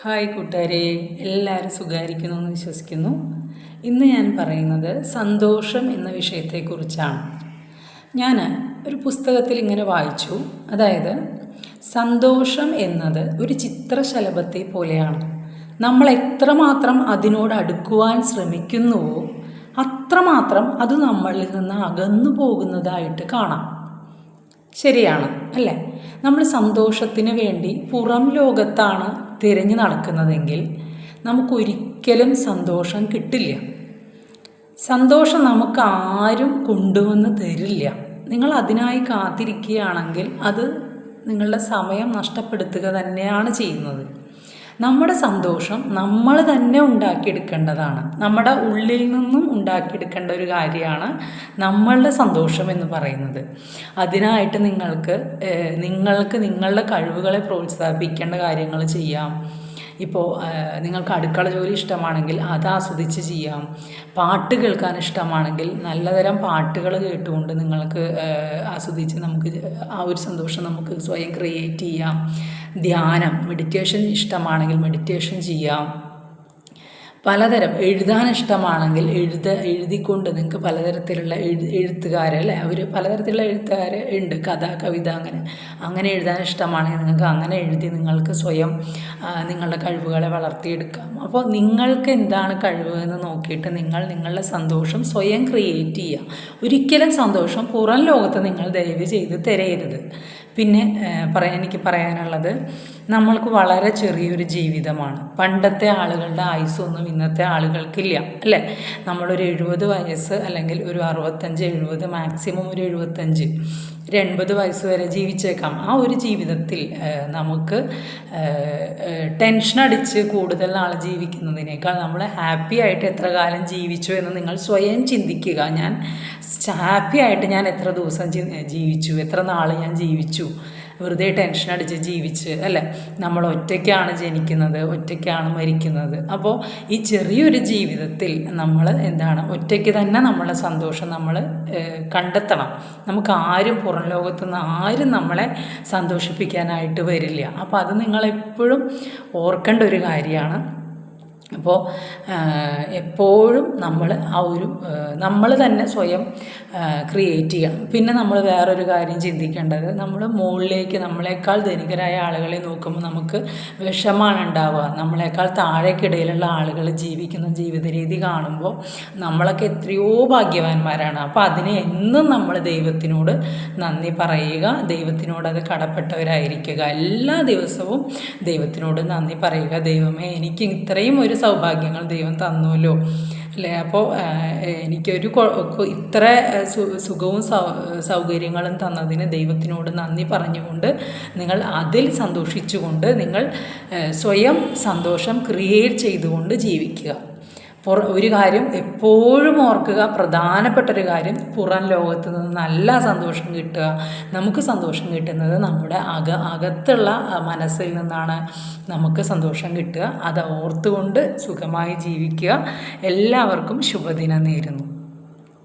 Hi കൂട്ടുകാരെ, എല്ലാവരും സുഖമായിരിക്കുന്നു എന്ന് വിശ്വസിക്കുന്നു. ഇന്ന് ഞാൻ പറയുന്നത് സന്തോഷം എന്ന വിഷയത്തെക്കുറിച്ചാണ്. ഞാൻ ഒരു പുസ്തകത്തിൽ ഇങ്ങനെ വായിച്ചു. അതായത് സന്തോഷം എന്നത് ഒരു ചിത്രശലഭത്തെ പോലെയാണ്. നമ്മൾ എത്രമാത്രം അതിനോട് അടുക്കുവാൻ ശ്രമിക്കുന്നുവോ അത്രമാത്രം അത് നമ്മളിൽ നിന്ന് അകന്നു പോകുന്നതായിട്ട് കാണാം. ശരിയാണ് അല്ലേ? നമ്മൾ സന്തോഷത്തിന് വേണ്ടി പുറം ലോകത്താണ് തിരഞ്ഞു നടക്കുന്നതെങ്കിൽ നമുക്കൊരിക്കലും സന്തോഷം കിട്ടില്ല. സന്തോഷം നമുക്ക് ആരും കൊണ്ടുവന്ന് തരില്ല. നിങ്ങൾ അതിനായി കാത്തിരിക്കുകയാണെങ്കിൽ അത് നിങ്ങളുടെ സമയം നഷ്ടപ്പെടുത്തുക തന്നെയാണ് ചെയ്യുന്നത്. നമ്മുടെ സന്തോഷം നമ്മൾ തന്നെ ഉണ്ടാക്കിയെടുക്കേണ്ടതാണ്. നമ്മുടെ ഉള്ളിൽ നിന്നും ഉണ്ടാക്കിയെടുക്കേണ്ട ഒരു കാര്യമാണ് നമ്മളുടെ സന്തോഷം എന്ന് പറയുന്നത്. അതിനായിട്ട് നിങ്ങൾക്ക് നിങ്ങളുടെ കഴിവുകളെ പ്രോത്സാഹിപ്പിക്കേണ്ട കാര്യങ്ങൾ ചെയ്യാം. ഇപ്പോൾ നിങ്ങൾക്ക് അടുക്കള ജോലി ഇഷ്ടമാണെങ്കിൽ അത് ആസ്വദിച്ച് ചെയ്യാം. പാട്ട് കേൾക്കാൻ ഇഷ്ടമാണെങ്കിൽ നല്ലതരം പാട്ടുകൾ കേട്ടുകൊണ്ട് നിങ്ങൾക്ക് ആസ്വദിച്ച് നമുക്ക് ആ ഒരു സന്തോഷം നമുക്ക് സ്വയം ക്രിയേറ്റ് ചെയ്യാം. ധ്യാനം, മെഡിറ്റേഷൻ ഇഷ്ടമാണെങ്കിൽ മെഡിറ്റേഷൻ ചെയ്യാം. പലതരം എഴുതാൻ ഇഷ്ടമാണെങ്കിൽ എഴുതിക്കൊണ്ട് നിങ്ങൾക്ക് പലതരത്തിലുള്ള എഴുത്തുകാരല്ലേ, അവർ പലതരത്തിലുള്ള എഴുത്തുകാർ ഉണ്ട്. കഥ, കവിത, അങ്ങനെ എഴുതാൻ ഇഷ്ടമാണെങ്കിൽ നിങ്ങൾക്ക് അങ്ങനെ എഴുതി നിങ്ങൾക്ക് സ്വയം നിങ്ങളുടെ കഴിവുകളെ വളർത്തിയെടുക്കാം. അപ്പോൾ നിങ്ങൾക്ക് എന്താണ് കഴിവ് എന്ന് നോക്കിയിട്ട് നിങ്ങളുടെ സന്തോഷം സ്വയം ക്രിയേറ്റ് ചെയ്യുക. ഒരിക്കലും സന്തോഷം പുറം ലോകത്ത് നിങ്ങൾ ദയവ് ചെയ്ത് തിരയരുത്. പിന്നെ എനിക്ക് പറയാനുള്ളത്, നമ്മൾക്ക് വളരെ ചെറിയൊരു ജീവിതമാണ്. പണ്ടത്തെ ആളുകളുടെ ആയുസ്സൊന്നും ഇന്നത്തെ ആളുകൾക്കില്ല അല്ലേ? നമ്മളൊരു 70 വയസ്സ് അല്ലെങ്കിൽ ഒരു 65-70, മാക്സിമം ഒരു 75-80 വയസ്സ് വരെ ജീവിച്ചേക്കാം. ആ ഒരു ജീവിതത്തിൽ നമുക്ക് ടെൻഷൻ അടിച്ച് കൂടുതൽ നാൾ ജീവിക്കുന്നതിനേക്കാൾ നമ്മൾ ഹാപ്പി ആയിട്ട് എത്ര കാലം ജീവിച്ചു എന്ന് നിങ്ങൾ സ്വയം ചിന്തിക്കുക. ഞാൻ ഹാപ്പി ആയിട്ട് ഞാൻ എത്ര ദിവസം ജീവിച്ചു, എത്ര നാൾ ഞാൻ ജീവിച്ചു, വെറുതെ ടെൻഷൻ അടിച്ച് ജീവിച്ച് അല്ലേ? നമ്മൾ ഒറ്റയ്ക്കാണ് ജനിക്കുന്നത്, ഒറ്റയ്ക്കാണ് മരിക്കുന്നത്. അപ്പോൾ ഈ ചെറിയൊരു ജീവിതത്തിൽ നമ്മൾ ഒറ്റയ്ക്ക് തന്നെ നമ്മളെ സന്തോഷം നമ്മൾ കണ്ടെത്തണം. നമുക്ക് ആരും പുറം ലോകത്തുനിന്ന് ആരും നമ്മളെ സന്തോഷിപ്പിക്കാനായിട്ട് വരില്ല. അപ്പോൾ അത് നിങ്ങളെപ്പോഴും ഓർക്കേണ്ട ഒരു കാര്യമാണ്. അപ്പോൾ എപ്പോഴും നമ്മൾ തന്നെ സ്വയം ക്രിയേറ്റ് ചെയ്യണം. പിന്നെ നമ്മൾ വേറൊരു കാര്യം ചിന്തിക്കേണ്ടത്, നമ്മൾ മുകളിലേക്ക് നമ്മളെക്കാൾ ധനികരായ ആളുകളെ നോക്കുമ്പോൾ നമുക്ക് വിഷമാണ് ഉണ്ടാവുക. നമ്മളെക്കാൾ താഴേക്കിടയിലുള്ള ആളുകൾ ജീവിക്കുന്ന ജീവിത രീതി കാണുമ്പോൾ നമ്മളൊക്കെ എത്രയോ ഭാഗ്യവാന്മാരാണ്. അപ്പോൾ അതിനെ എന്നും നമ്മൾ ദൈവത്തിനോട് നന്ദി പറയുക, ദൈവത്തിനോട് അത് കടപ്പെട്ടവരായിരിക്കുക. എല്ലാ ദിവസവും ദൈവത്തിനോട് നന്ദി പറയുക. ദൈവമേ, എനിക്ക് ഇത്രയും ഒരു സൗഭാഗ്യങ്ങൾ ദൈവം തന്നുവല്ലോ അല്ലേ? അപ്പോൾ എനിക്കൊരു ഇത്ര സുഖവും സൗകര്യങ്ങളും തന്നതിന് ദൈവത്തിനോട് നന്ദി പറഞ്ഞുകൊണ്ട് നിങ്ങൾ അതിൽ സന്തോഷിച്ചുകൊണ്ട് നിങ്ങൾ സ്വയം സന്തോഷം ക്രിയേറ്റ് ചെയ്തുകൊണ്ട് ജീവിക്കുക. ഒരു കാര്യം എപ്പോഴും ഓർക്കുക, പ്രധാനപ്പെട്ടൊരു കാര്യം, പുറം ലോകത്ത് നിന്ന് നല്ല സന്തോഷം കിട്ടുക. നമുക്ക് സന്തോഷം കിട്ടുന്നത് നമ്മുടെ അകത്തുള്ള മനസ്സിൽ നിന്നാണ് നമുക്ക് സന്തോഷം കിട്ടുക. അത് ഓർത്തുകൊണ്ട് സുഖമായി ജീവിക്കുക. എല്ലാവർക്കും ശുഭദിനം നേരുന്നു.